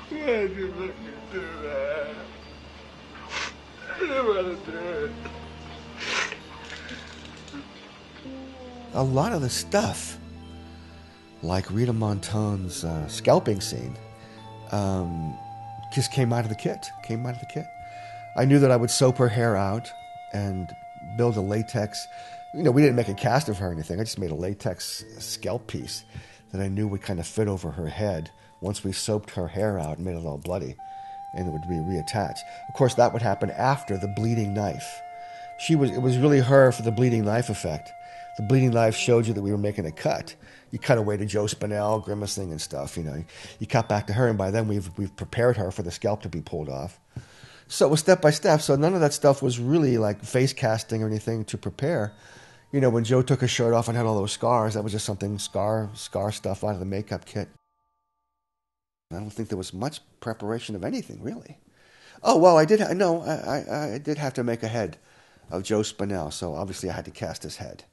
Why'd you make me do that? I didn't want to do it. A lot of the stuff, like Rita Montone's scalping scene, just came out of the kit. I knew that I would soap her hair out and build a latex. We didn't make a cast of her or anything. I just made a latex scalp piece that I knew would kind of fit over her head once we soaped her hair out and made it all bloody, and it would be reattached. Of course, that would happen after the bleeding knife. It was really her for the bleeding knife effect. The bleeding knife showed you that we were making a cut. You cut away to Joe Spinell, grimacing and stuff. You cut back to her, and by then we've prepared her for the scalp to be pulled off. So it was step by step. So none of that stuff was really like face casting or anything to prepare. When Joe took his shirt off and had all those scars, that was just something scar stuff out of the makeup kit. I don't think there was much preparation of anything really. Oh well, I did have to make a head of Joe Spinell, so obviously I had to cast his head.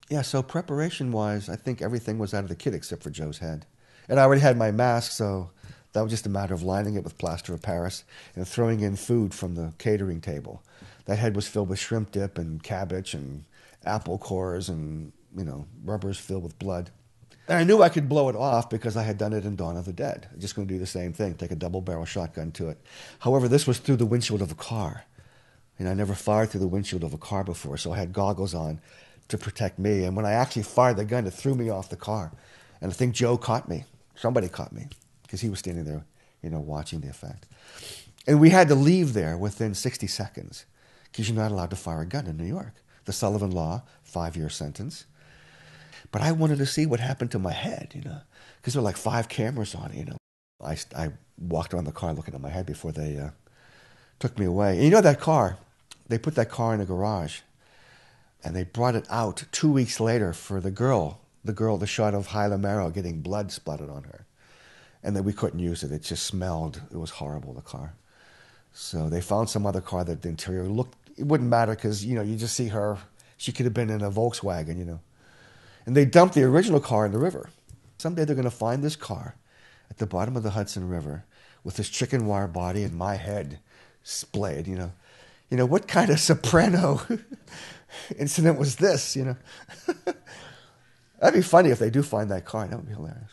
Yeah, so preparation-wise, I think everything was out of the kit except for Joe's head. And I already had my mask, so that was just a matter of lining it with plaster of Paris and throwing in food from the catering table. That head was filled with shrimp dip and cabbage and apple cores and, rubbers filled with blood. And I knew I could blow it off because I had done it in Dawn of the Dead. I'm just going to do the same thing, take a double-barrel shotgun to it. However, this was through the windshield of a car. I never fired through the windshield of a car before, so I had goggles on to protect me. And when I actually fired the gun, it threw me off the car. And I think Joe caught me. Somebody caught me because he was standing there, watching the effect. And we had to leave there within 60 seconds because you're not allowed to fire a gun in New York. The Sullivan Law, 5-year sentence. But I wanted to see what happened to my head, because there were like 5 cameras on it, I walked around the car looking at my head before they took me away. And that car, they put that car in a garage. And they brought it out 2 weeks later for the shot of Hyla Merrill getting blood splattered on her. And then we couldn't use it. It just smelled. It was horrible, the car. So they found some other car that the interior looked, it wouldn't matter because, you just see her. She could have been in a Volkswagen, And they dumped the original car in the river. Someday they're going to find this car at the bottom of the Hudson River with this chicken wire body and my head splayed, What kind of soprano incident was this, That'd be funny if they do find that car. That would be hilarious.